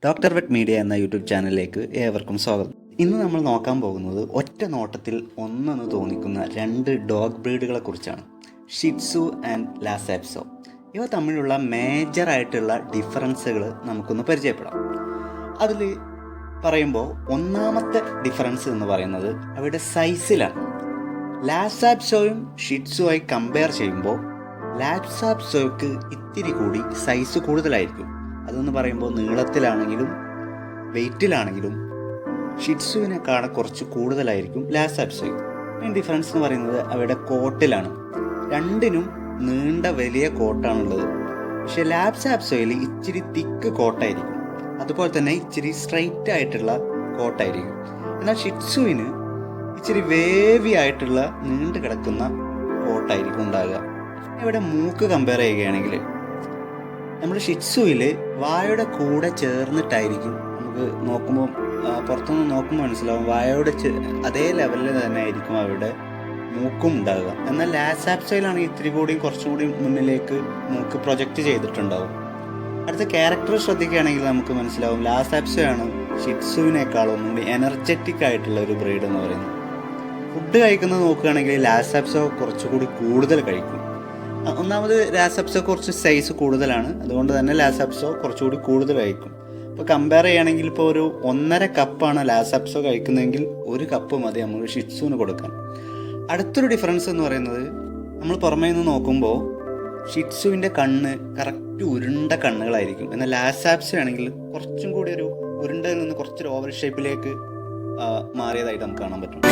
Doctor wet media എന്ന YouTube ചാനലിലേക്ക് ഏവർക്കും സ്വാഗതം. ഇന്ന് നമ്മൾ നോക്കാൻ പോകുന്നത് ഒറ്റ നോട്ടത്തിൽ ഒന്നെന്ന് തോന്നിക്കുന്ന രണ്ട് ഡോഗ് ബ്രീഡുകളെ കുറിച്ചാണ്. Shih Tzu and Lhasa Apso. ഇവ തമ്മിലുള്ള മേജറായിട്ടുള്ള ഡിഫറൻസുകൾ നമുക്കൊന്ന് പരിചയപ്പെടാം. അതിൽ പറയുമ്പോൾ ഒന്നാമത്തെ ഡിഫറൻസ് എന്ന് പറയുന്നത് അവയുടെ സൈസിലാണ്. ലാസാപ്സോയും ഷിറ്റ്സുമായി കമ്പയർ ചെയ്യുമ്പോൾ ലാസാപ്സോയ്ക്ക് ഇത്തിരി കൂടി സൈസ് കൂടുതലായിരിക്കും. അതെന്ന് പറയുമ്പോൾ നീളത്തിലാണെങ്കിലും വെയ്റ്റിലാണെങ്കിലും ഷിറ്റ്സുവിനേക്കാൾ കുറച്ച് കൂടുതലായിരിക്കും ലാസാപ്സോയ്ക്ക്. മെയിൻ ഡിഫറൻസ് എന്ന് പറയുന്നത് അവയുടെ കോട്ടിലാണ്. രണ്ടിനും നീണ്ട വലിയ കോട്ടാണുള്ളത്. പക്ഷേ ലാസാപ്സോയിൽ ഇച്ചിരി തിക്ക് കോട്ടായിരിക്കും, അതുപോലെ തന്നെ ഇച്ചിരി സ്ട്രൈറ്റ് ആയിട്ടുള്ള കോട്ടായിരിക്കും. എന്നാൽ ഷിറ്റ്സുവിന് ഇച്ചിരി വേവി ആയിട്ടുള്ള നീണ്ടു കിടക്കുന്ന കോട്ടായിരിക്കും ഉണ്ടാകുക. ഇവിടെ മൂക്ക് കമ്പയർ ചെയ്യുകയാണെങ്കിൽ നമ്മൾ ഷിറ്റ്സുവിൽ വായയുടെ കൂടെ ചേർന്നിട്ടായിരിക്കും നമുക്ക് നോക്കുമ്പോൾ പുറത്തുനിന്ന് നോക്കുമ്പോൾ മനസ്സിലാവും വായയുടെ അതേ ലെവലിൽ തന്നെ ആയിരിക്കും അവരുടെ മൂക്കും ഉണ്ടാകുക. എന്നാൽ ലാസാപ്സോയിലാണെങ്കിൽ ഇത്തിരി കൂടി കുറച്ചുകൂടി മുന്നിലേക്ക് മൂക്ക് പ്രൊജക്റ്റ് ചെയ്തിട്ടുണ്ടാവും. അടുത്ത ക്യാരക്ടർ ശ്രദ്ധിക്കുകയാണെങ്കിൽ നമുക്ക് മനസ്സിലാവും ലാസാപ്സോയാണ് ഷിറ്റ്സുവിനേക്കാളും ഒന്നുകൂടി എനർജറ്റിക് ആയിട്ടുള്ള ഒരു ബ്രീഡ് എന്ന് പറയുന്നത്. ഫുഡ് കഴിക്കുന്നത് നോക്കുകയാണെങ്കിൽ ലാസാപ്സോ കുറച്ചുകൂടി കൂടുതൽ കഴിക്കും. ഒന്നാമത് ലാസാപ്സോ കുറച്ച് സൈസ് കൂടുതലാണ്, അതുകൊണ്ട് തന്നെ ലാസാപ്സോ കുറച്ചുകൂടി കൂടുതൽ കഴിക്കും. ഇപ്പോൾ കമ്പയർ ചെയ്യുകയാണെങ്കിൽ ഇപ്പോൾ ഒരു 1.5 കപ്പാണ് ലാസാപ്സോ കഴിക്കുന്നതെങ്കിൽ 1 കപ്പ് മതി നമ്മൾ ഷിറ്റ്സുവിന് കൊടുക്കാൻ. അടുത്തൊരു ഡിഫറൻസ് എന്ന് പറയുന്നത് നമ്മൾ പുറമേ നിന്ന് നോക്കുമ്പോൾ ഷിറ്റ്സുവിൻ്റെ കണ്ണ് കറക്റ്റ് ഉരുണ്ട കണ്ണുകളായിരിക്കും. എന്നാൽ ലാസാപ്സോ ആണെങ്കിൽ കുറച്ചും കൂടി ഒരു ഉരുണ്ടതിൽ നിന്ന് കുറച്ചൊരു ഓവൽ ഷേപ്പിലേക്ക് മാറിയതായിട്ട് നമുക്ക് കാണാൻ പറ്റും.